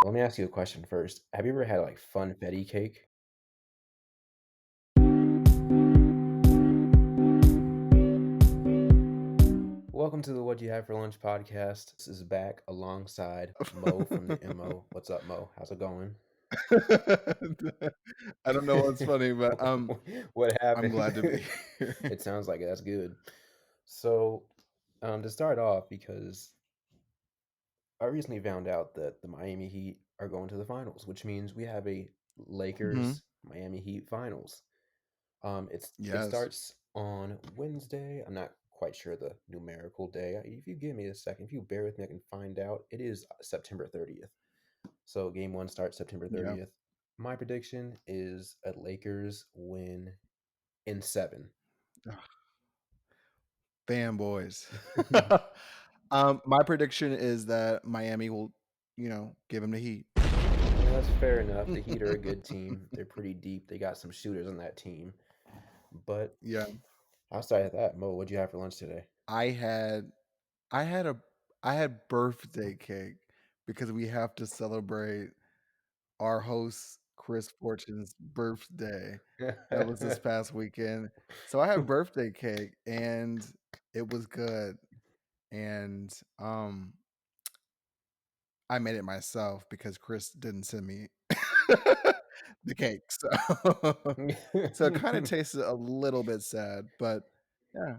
Let me ask you a question first. Have you ever had like funfetti cake? Welcome to the What You Have for Lunch podcast. This is back alongside Mo from the MO. What's up, Mo? How's it going? I don't know what's funny, but, What I'm glad to be happened? here. It sounds like it. That's good. So, to start off, because I recently found out that the Miami Heat are going to the finals, which means we have a Mhm. Lakers Miami Heat finals. It Yes. starts on Wednesday. I'm not quite sure the numerical day. If you give me a second, if you bear with me, I can find out. It is September 30th. So game one starts September Yeah. 30th. My prediction is a Lakers win in seven. Ugh, fanboys. My prediction is that Miami will, give him the heat. That's fair enough. The Heat are a good team. They're pretty deep. They got some shooters on that team. But Yeah. outside of that, Mo, what'd you have for lunch today? I had I had a I had birthday cake because we have to celebrate our host, Chris Fortune's birthday. That was this past weekend. So I had birthday cake and it was good. And I made it myself because Chris didn't send me the cake. So it kind of tasted a little bit sad, but yeah.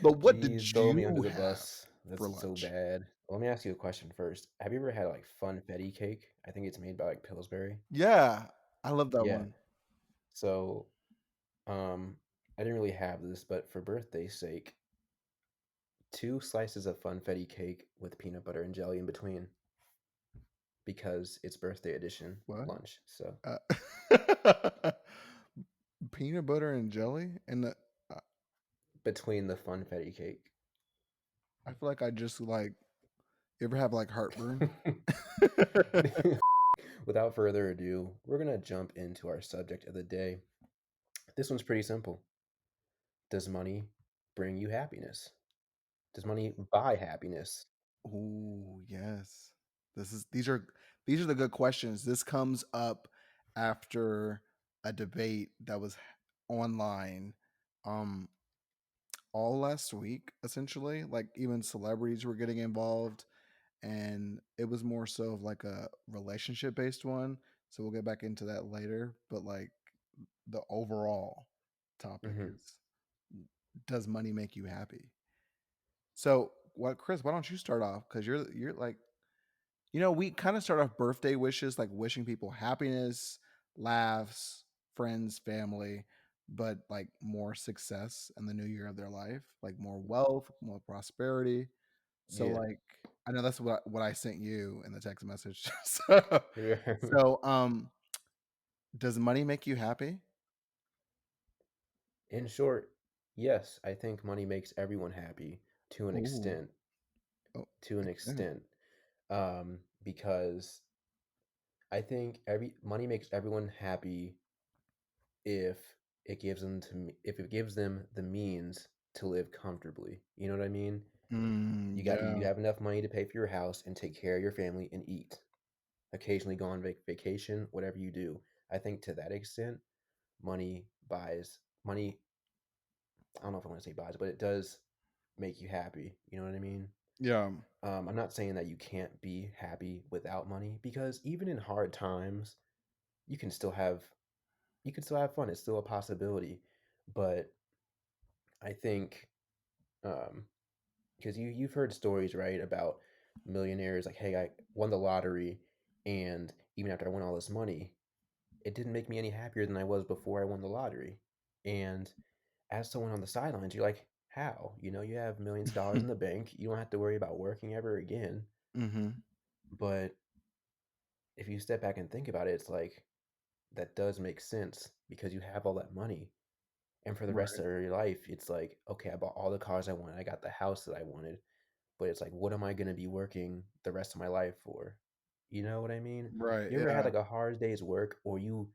But what did Jeez, throw me you under the have bus. for That's so lunch? bad. Let me ask you a question first. Have you ever had like funfetti cake? I think it's made by like Pillsbury. Yeah, I love that Yeah. one. So, um, I didn't really have this, but for birthday's sake, two slices of funfetti cake with peanut butter and jelly in between because it's birthday edition What? lunch. So, Uh, peanut butter and jelly, and uh, between the funfetti cake. I feel like I just like. You ever have like heartburn? Without further ado, we're going to jump into our subject of the day. This one's pretty simple. Does money bring you happiness? Does money buy happiness? Oh yes. These are the good questions. This comes up after a debate that was online um all last week essentially. Like even celebrities were getting involved and it was more so of like a relationship based one. So we'll get back into that later, but like the overall topic Hmm. is, does money make you happy? So, what Chris, why don't you start off cuz you're like, we kind of start off birthday wishes, like wishing people happiness, laughs, friends, family, but like more success in the new year of their life, like more wealth, more prosperity. So, Yeah. like, I know that's what I sent you in the text message. so, so, does money make you happy? In short, yes, I think money makes everyone happy to an Ooh, extent. oh, To an extend. extent, because I think every money makes everyone happy if if it gives them the means to live comfortably. You know what I mean? You Yeah, have enough money to pay for your house and take care of your family and eat. Occasionally go on vacation, whatever you do. I think to that extent, money. I don't know if I want to say buys, but it does make you happy. You know what I mean? yeah, I'm not saying that you can't be happy without money because even in hard times, you can still have you can still have fun. It's still a possibility. But I think because you've heard stories, right, about millionaires like, hey, I won the lottery, and even after I won all this money, it didn't make me any happier than I was before I won the lottery. And as someone on the sidelines, you're like, how? You know, you have millions of dollars in the bank. You don't have to worry about working ever again. hmm But if you step back and think about it, it's like that does make sense because you have all that money. And for the rest right, of your life, it's like, okay, I bought all the cars I wanted. I got the house that I wanted. But it's like, what am I going to be working the rest of my life for? You know what I mean? right, You ever had yeah, like a hard day's work or you've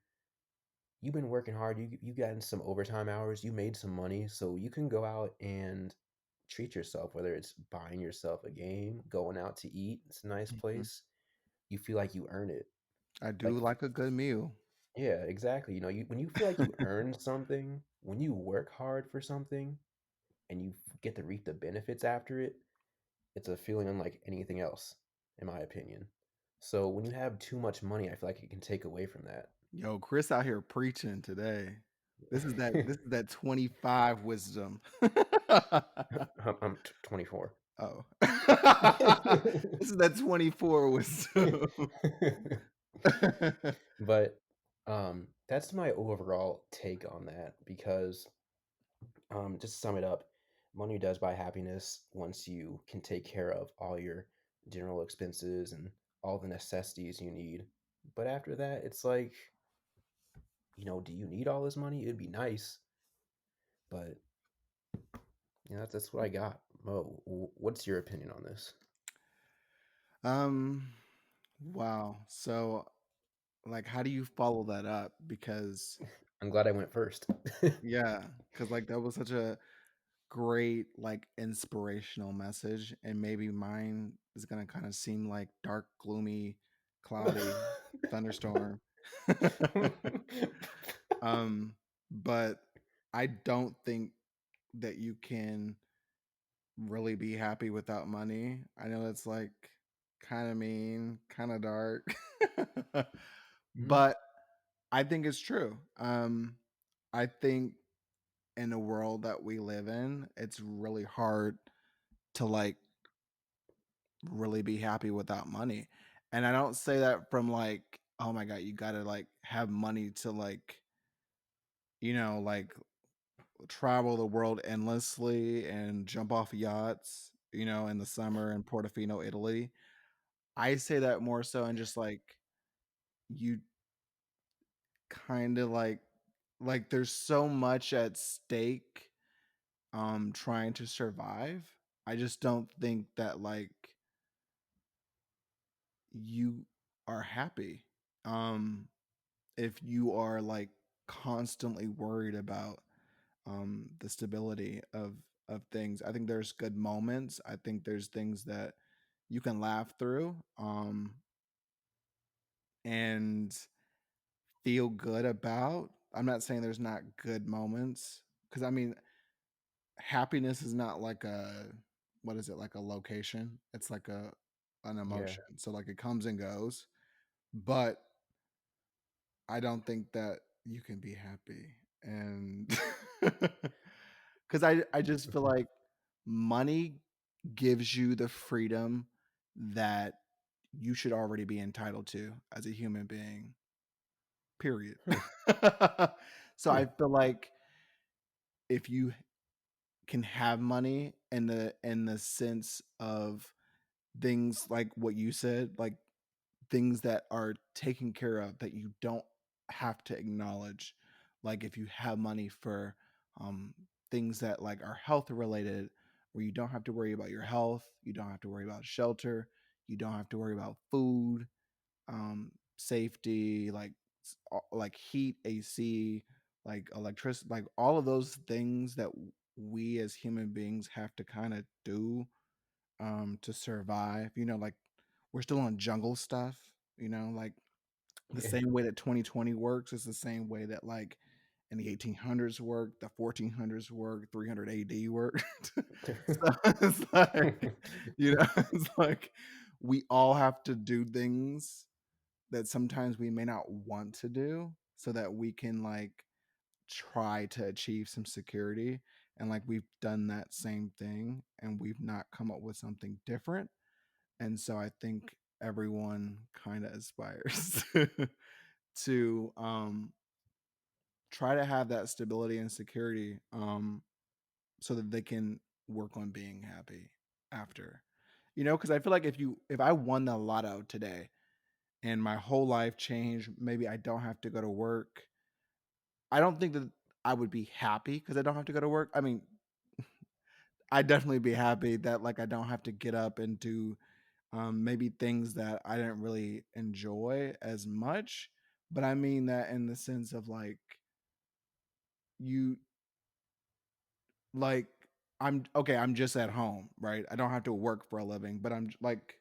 been working hard, you gotten some overtime hours, you made some money, so you can go out and treat yourself, whether it's buying yourself a game, going out to eat, it's a nice Mhm. place, you feel like you earn it. I do Like, like a good meal. yeah, exactly. You know, when you feel like you earned something, when you work hard for something and you get to reap the benefits after it, it's a feeling unlike anything else, in my opinion. So when you have too much money, I feel like it can take away from that. Yo, Chris out here preaching today. This is that 25 wisdom. I'm 24. Oh. This is that 24 wisdom. But that's my overall take on that because just to sum it up, money does buy happiness once you can take care of all your general expenses and all the necessities you need. But after that, it's like, do you need all this money? It'd be nice, but that's what I got. Mo, what's your opinion on this? Um, wow. So, like, how do you follow that up? Because I'm glad I went first. yeah, because like that was such a great, like, inspirational message, and maybe mine is gonna kind of seem like dark, gloomy, cloudy, thunderstorm. um, but I don't think that you can really be happy without money. I know it's like kind of mean, kind of dark, Mhm. but I think it's true. I think in the world that we live in, it's really hard to like really be happy without money. And I don't say that from like, oh my God, you gotta like have money to like, like travel the world endlessly and jump off yachts, in the summer in Portofino, Italy. I say that more so in just like you kind of like there's so much at stake trying to survive. I just don't think that like you are happy. Um if you are like constantly worried about the stability of things. I think there's good moments. I think there's things that you can laugh through and feel good about. I'm not saying there's not good moments because I mean happiness is not like a what is it like a location? It's like a an Yeah. emotion. So like it comes and goes, but I don't think that you can be happy. And cuz I just feel like money gives you the freedom that you should already be entitled to as a human being. Period. Hmm. So Hmm. I feel like if you can have money in the sense of things like what you said, like things that are taken care of that you don't have to acknowledge. Like if you have money for um things that like are health related where you don't have to worry about your health, you don't have to worry about shelter, you don't have to worry about food, safety, like like heat, AC, like electricity, like all of those things that we as human beings have to kind of do to survive. Like we're still on jungle stuff, like the Yeah. same way that 2020 works is the same way that like in the 1800s worked, the 1400s worked, 300 AD worked. So it's like, it's like we all have to do things that sometimes we may not want to do so that we can like try to achieve some security. And like we've done that same thing and we've not come up with something different. And so I think everyone kind of aspires to try to have that stability and security so that they can work on being happy after. Because I feel like if I won the lotto today and my whole life changed, maybe I don't have to go to work. I don't think that I would be happy because I don't have to go to work. I mean, I'd definitely be happy that like I don't have to get up and do maybe things that I didn't really enjoy as much. But I mean that in the sense of like you like I'm okay, I'm just at home, right? I don't have to work for a living, but like,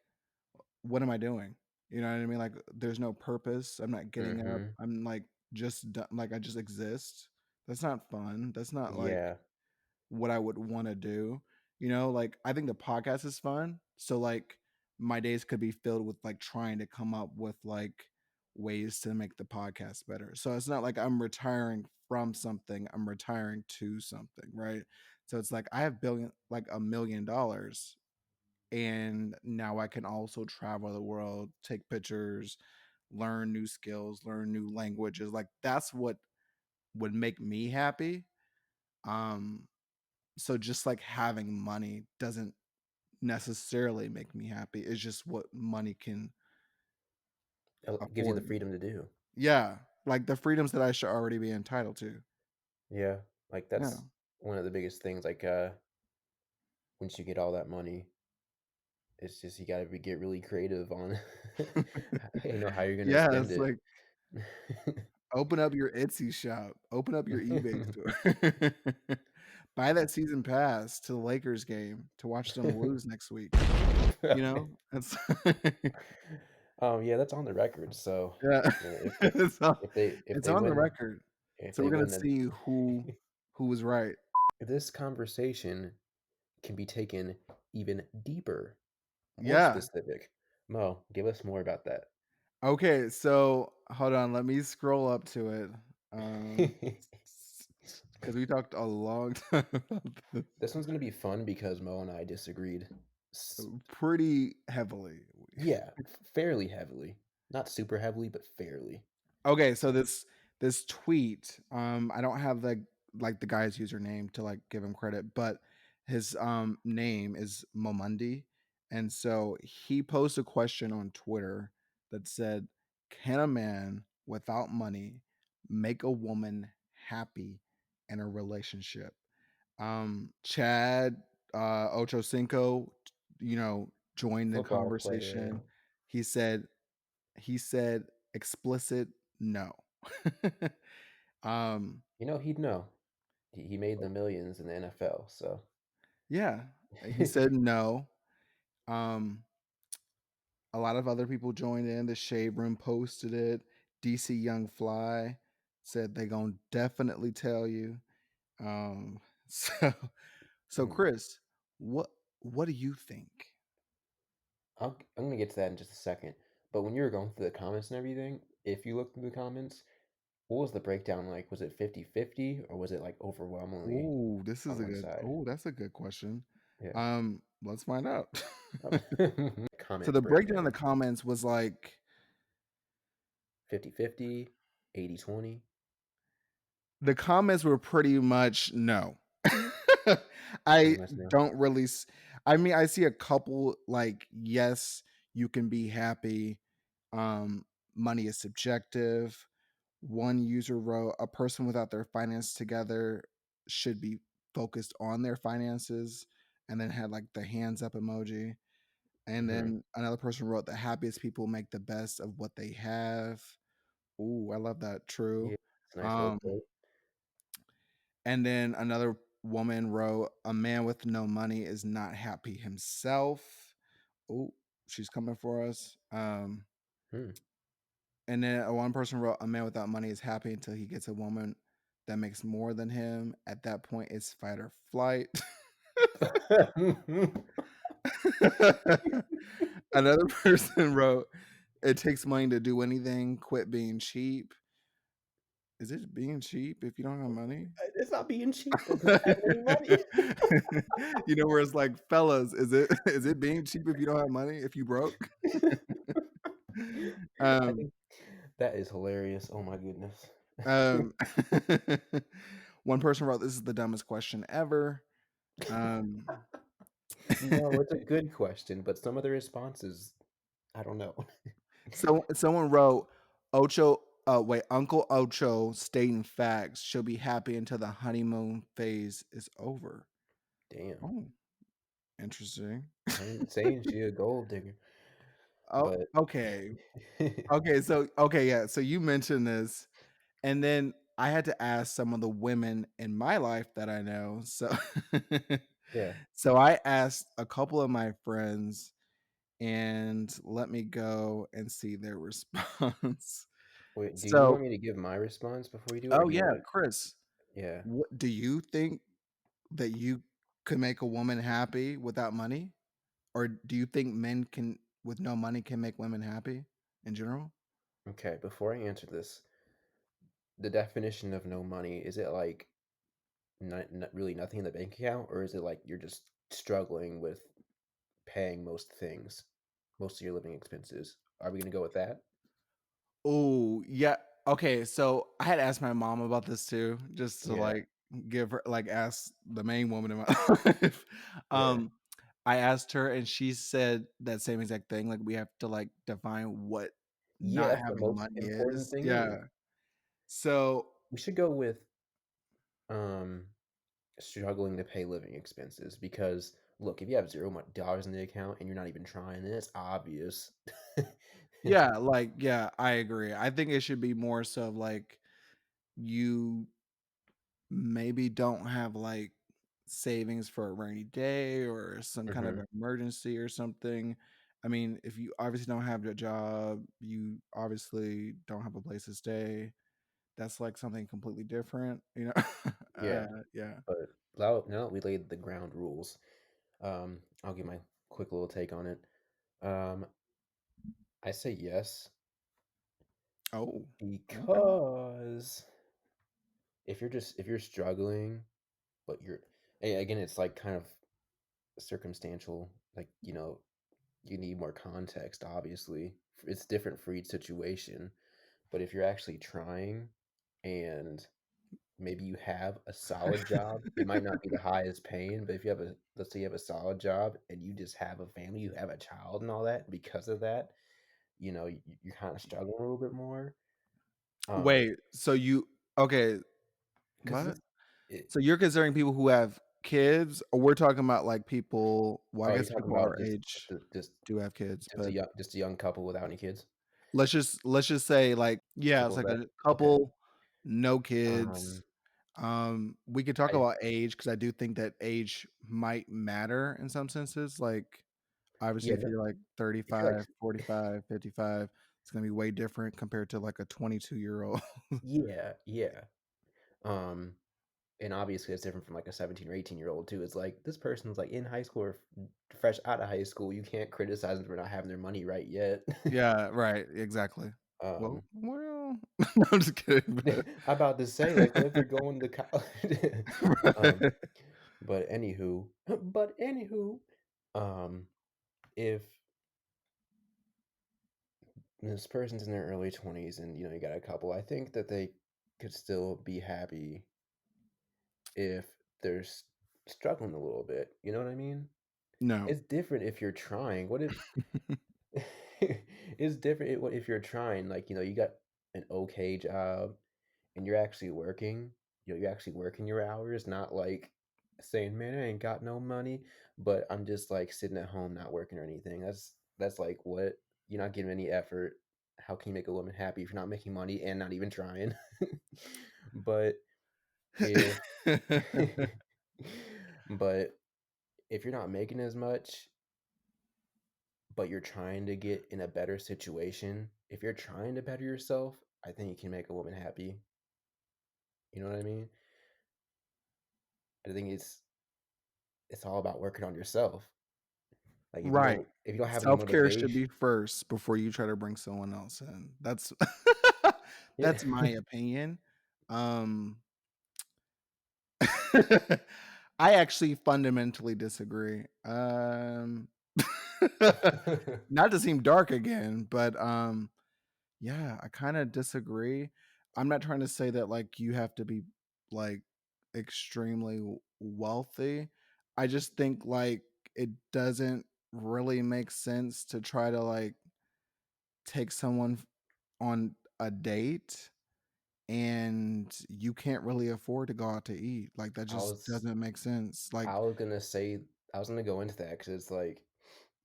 what am I doing? You know what I mean? Like, there's no purpose. I'm not getting up. Mhm. I'm like just like I just exist. That's not fun. That's not like Yeah. what I would wanna do, you know, like, I think the podcast is fun, so, like, my days could be filled with, like, trying to come up with, like, ways to make the podcast better, so it's not like I'm retiring from something, I'm retiring to something, right? So it's like, I have $1,million, and now I can also travel the world, take pictures, learn new skills, learn new languages, like, that's what would make me happy, um so just like having money doesn't necessarily make me happy. It's just what money can Gives you the afford me. freedom to do. Yeah, like the freedoms that I should already be entitled to. Yeah. Like, Yeah. that's one of the biggest things, like, once you get all that money, it's just you gotta be get really creative on how you're gonna Yeah, spend it's it. like open up your Etsy shop, open up your eBay store. Buy that season pass to the Lakers game to watch them lose next week, you know? It's Yeah, that's on the record, so, yeah. if if they if It's they on the win record. if So they we're gonna win, then see who was right. this conversation can be taken even deeper, more Yeah. specific. Mo, give us more about that. Okay, so hold on, let me scroll up to it. Um, because we talked a long time about this, This one's gonna be fun because Mo and I disagreed. S pretty heavily. Yeah, fairly heavily. Not super heavily, but fairly. Okay, so this tweet, I don't have the guy's username to like give him credit, but his name is Momundi, and so he posed a question on Twitter that said, "Can a man without money make a woman happy in a relationship?" Chad Ocho Cinco, joined the Football player. conversation. He said he said explicit no. um, He'd know. He made the millions in the NFL, so yeah, he said no. Um, a lot of other people joined in. The Shade Room posted it. DC Young Fly said they gonna definitely tell you. Um, so so Mm. Chris, what what do you think? I'm gonna get to that in just a second. But when you were going through the comments and everything, if you looked through the comments, what was the breakdown like? Was it 50-50 or was it like overwhelmingly Ooh, this is on a one good. side? Oh, that's a good question. Yeah. Let's find out. So Comment the breakdown in the breakdown. comments was like 50-50, 80-20. the comments were pretty much no. I Pretty much no. don't really I mean, I see a couple like yes, you can be happy. Um Money is subjective. One user wrote a person without their finance together should be focused on their finances and then had like the hands up emoji. And Mhm. then another person wrote the happiest people make the best of what they have. Ooh, I love that. Yeah, True. it's a nice little Um quote. And then another woman wrote, "A man with no money is not happy himself." Oh, she's coming for us. Hmm. And then one person wrote, "A man without money is happy until he gets a woman that makes more than him. At that point, it's fight or flight." Another person wrote, "It takes money to do anything. Quit being cheap." Is it being cheap if you don't have money? It's not being cheap, it's not having any money. Where it's like, fellas, is it being cheap if you don't have money, if you broke? I Um, think that is hilarious. Oh my goodness. um, one person wrote, "This is the dumbest question ever." Um, No, it's a good question, but some of the responses, I don't know. so someone wrote, Uncle Ocho stating facts, she'll be happy until the honeymoon phase is over. Damn. Oh, interesting. I ain't saying she a gold digger, Oh, but okay. Okay, yeah, so you mentioned this, and then I had to ask some of the women in my life that I know, so Yeah. So I asked a couple of my friends, and let me go and see their response. Wait, do you So want me to give my response before you do it, or oh, do you yeah, wanna Chris, yeah. what do you think that you could make a woman happy without money? Or do you think men can with no money can make women happy in general? Okay, before I answer this, the definition of no money, is it like not really nothing in the bank account, or is it like you're just struggling with paying most things, most of your living expenses? Are we gonna go with that? Oh, yeah. Okay, so I had asked my mom about this too, just to Yeah, like give her like ask the main woman in my life. yeah. Um, I asked her and she said that same exact thing. Like we have to like define what Yeah, not that's the having most money important is. thing Yeah. is So we should go with, um, struggling to pay living expenses because, look, if you have $0 in the account and you're not even trying, then it's obvious. yeah, like yeah, I agree. I think it should be more so of like you maybe don't have, like, savings for a rainy day or some kind of Mhm. emergency or something. I mean, if you obviously don't have a job, you obviously don't have a place to stay. That's, like, something completely different, you know? Yeah, Yeah. but now that we laid the ground rules, I'll give my quick little take on it. Um, I say yes Oh, okay. because if you're struggling, but again, it's like kind of circumstantial, like, you need more context, obviously. It's different for each situation, but if you're actually trying and maybe you have a solid job, it might not be the highest paying, but if you have let's say you have a solid job and you just have a family, you have a child and all that, because of that, you're kind of struggling a little bit more. Um, Wait, so you okay, because what? it, So you're considering people who have kids, or we're talking about, like, people well, I oh, you're guess talking people about our just age just do have kids, but just a young couple without any kids? let's just say, like, yeah, it's Simple as like that? a Okay. couple, no Um, kids. We could talk I about age because I do think that age might matter in some senses, like, obviously, yeah, if no, you're, like, if you're like 35, 45, 55, it's gonna be way different compared to, like, a 22-year-old. yeah, yeah. Um, and obviously it's different from like a 17 or 18-year-old too. It's like this person's like in high school or fresh out of high school. You can't criticize them for not having their money right yet. Yeah, right, exactly. um, Well, no, I'm just kidding, but I'm about to say, like, what if they're going to college? um, but anywho, but anywho, um, if this person's in their early 20s and you got a couple, I think that they could still be happy if they're struggling a little bit. You know what I mean? No. It's different if you're trying. What if it's different if you're trying, like, you got an okay job and you're actually working, you're actually working your hours, not like saying, "Man, I ain't got no money, but I'm just like sitting at home not working or anything." That's like what? You're not giving any effort. How can you make a woman happy if you're not making money and not even trying? But if but if you're not making as much, but you're trying to get in a better situation, if you're trying to better yourself, I think you can make a woman happy. You know what I mean? I think it's all about working on yourself. Like Right. if you don't have any Self-care should motivation, be first before you try to bring someone else in. That's yeah. that's my opinion. Um, I actually fundamentally disagree. Not to seem dark again, but, yeah, I kinda disagree. I'm not trying to say that, like, you have to be, like, extremely wealthy. I just think, like, it doesn't really make sense to try to, like, take someone on a date and you can't really afford to go out to eat. Like, that I just was doesn't make sense. Like I was gonna say I was gonna go into that because it's like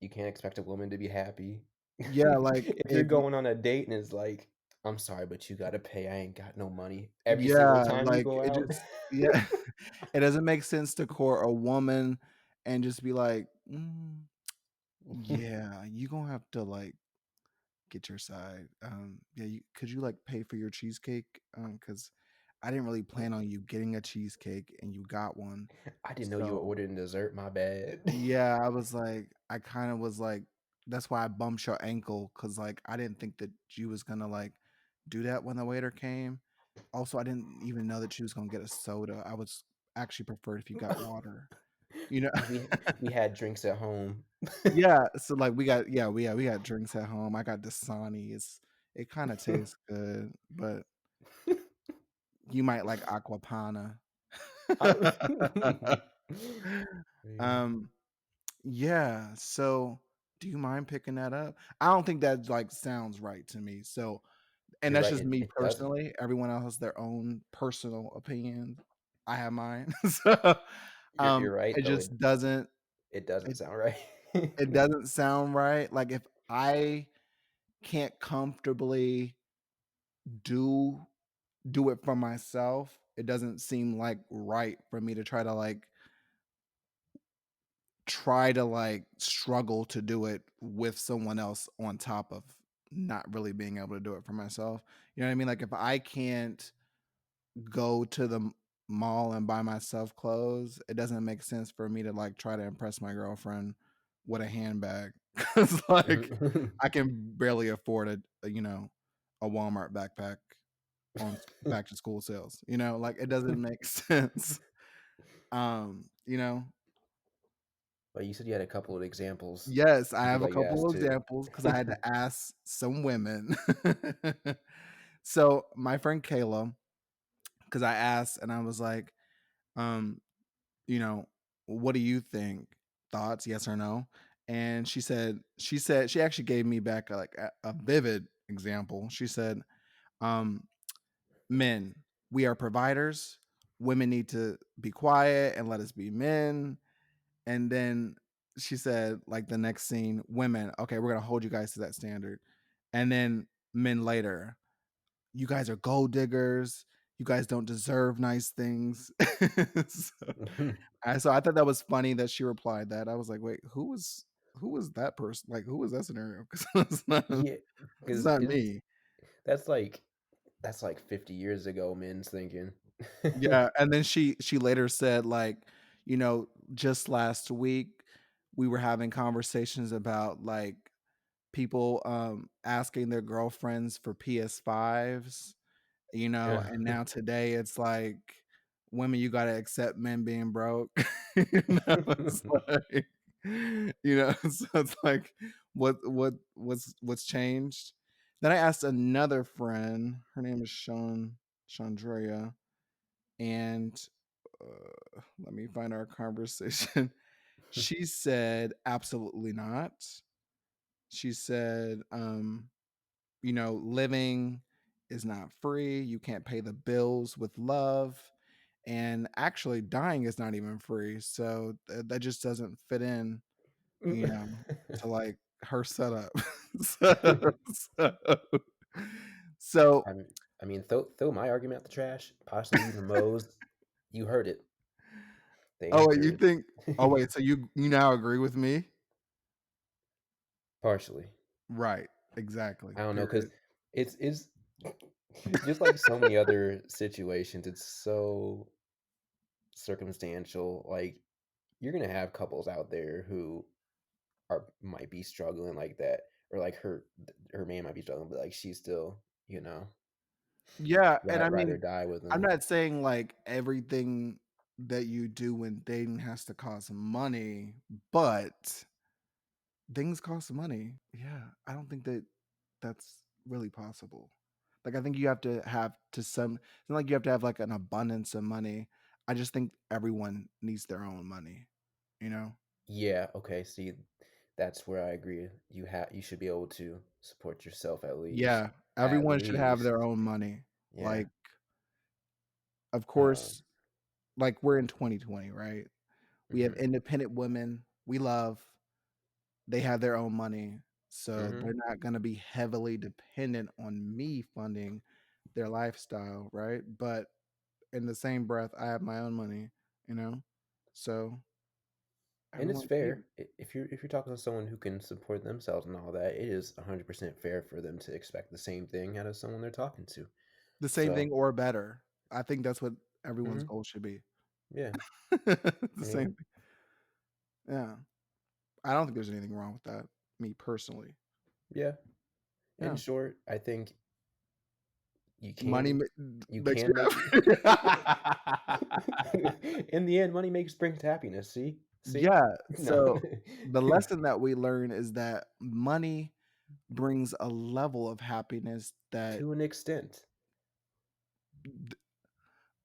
you can't expect a woman to be happy yeah, like, if you're if you going on a date and it's like, I'm sorry, but you gotta pay. I ain't got no money every single yeah, time you like, go it out. just yeah. It doesn't make sense to court a woman and just be like, yeah, you gonna have to like get your side. Yeah, could you like pay for your cheesecake? Because I didn't really plan on you getting a cheesecake and you got one. I didn't know you were So ordering dessert, my bad. yeah, I was like, I kind of was like, that's why I bumped your ankle because like I didn't think that you was gonna like do that when the waiter came. Also, I didn't even know that she was gonna get a soda. I was actually preferred if you got water. You know? We had drinks at home. Yeah, so, like, we got drinks at home. I got Dasani. It kinda tastes good, but you might like Aquapana. I Yeah. Um, yeah, so do you mind picking that up? I don't think that, like, sounds right to me, so and You're that's right, just me it doesn't. personally. Everyone else has their own personal opinion. I have mine. So, You're right, it though, just doesn't it doesn't it sound right. it doesn't sound right. Like, if I can't comfortably do do it for myself, it doesn't seem, like, right for me to try to, like, struggle to do it with someone else on top of not really being able to do it for myself. You know what I mean? Like, if I can't go to the mall and buy myself clothes, it doesn't make sense for me to, like, try to impress my girlfriend with a handbag. Cause like, Mhm. I can barely afford a Walmart backpack on back to school sales, like, it doesn't make sense. You know? But you said you had a couple of examples. Yes, I You could have a let you couple ask of too. examples because I had to ask some women. So, my friend Kayla, because I asked and I was like, um, you know, "What do you think? Thoughts, yes or no?" And she said she actually gave me back, a vivid example. She said, um, "Men, we are providers. Women need to be quiet and let us be men." And then she said, like, the next scene, "Women, okay, we're gonna hold you guys to that standard." And then men later, "You guys are gold diggers. You guys don't deserve nice things." So so I thought that was funny that she replied that. I was like, "Wait, who was that person? Like, who was that scenario? 'Cause Yeah, it's because not me." that's like that's like 50 years ago, men's thinking. Yeah, and then she later said, like, "Just last week, we were having conversations about, like, people, asking their girlfriends for PS5s, Yeah. and now today it's like, women, you gotta accept men being broke." It's like, so it's like, what's changed? Then I asked another friend, her name is Chandrea, and, let me find our conversation. She said, "Absolutely not." She said, living is not free. You can't pay the bills with love. And actually, dying is not even free. So that just doesn't fit in, to like her setup. so, so, so- I throw my argument out the trash, possibly even Mo's. You heard it. The oh, wait, you answer think, oh, is wait, so you now agree with me? partially. Right. Exactly. I don't know, cause Period. it's just like so many other situations, it's so circumstantial. Like, you're gonna have couples out there who might be struggling like that, or like her man might be struggling, but like she's still, Yeah. And I rather mean, die with I'm him. not saying like everything that you do when dating has to cost money, but things cost money. Yeah, I don't think that that's really possible. Like, I think you have to have to some it's not like you have to have, like, an abundance of money. I just think everyone needs their own money, you know? Yeah, okay, see, that's where I agree. You should be able to support yourself at least. Yeah, At everyone should have their least. own money. Yeah. Like, of Um, course, like, we're in 2020, right? We have mhm. independent women we love. They have their own money, so they're Mhm. not gonna be heavily dependent on me funding their lifestyle, right? But in the same breath, I have my own money, you know? So, And it's Everyone fair. can. If you're talking to someone who can support themselves and all that, it is 100% fair for them to expect the same thing out of someone they're talking to. The same So, thing or better. I think that's what everyone's mhm, goal should be. yeah. The I same mean, thing. Yeah. I don't think there's anything wrong with that, me personally. yeah. In Yeah. short, I think you Money can you makes you can make happy. in the end, money makes brings happiness. See? See? Yeah, No. so the lesson that we learn is that money brings a level of happiness that To an extent.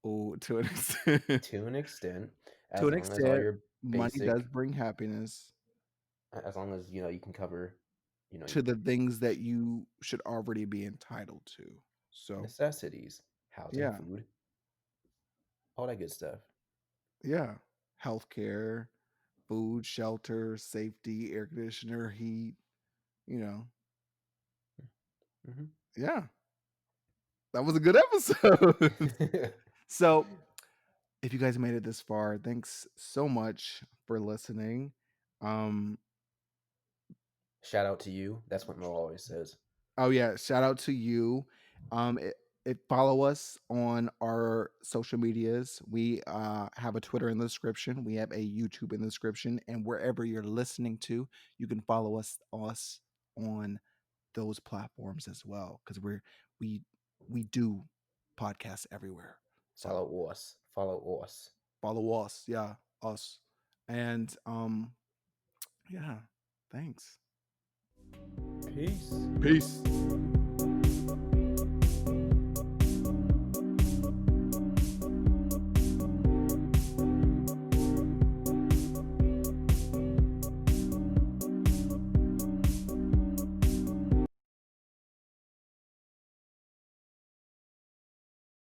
oh, to an extent To an extent, to as an long as all extent, your money does basic bring happiness as long as, you can cover, to your the things that you should already be entitled to. So, necessities, housing, yeah, food, all that good stuff. yeah, healthcare, food, shelter, safety, air conditioner, heat, you know. Mhm. Yeah, that was a good episode. So, if you guys made it this far, thanks so much for listening. Um, Shout out to you. That's what Mo always says. oh yeah, shout out to you. Follow us on our social medias. We have a Twitter in the description. We have a YouTube in the description, and wherever you're listening to, you can follow us on those platforms as well because we we do podcasts everywhere. So Follow us. Follow us. follow us, yeah, us, and yeah, thanks. Peace. Peace.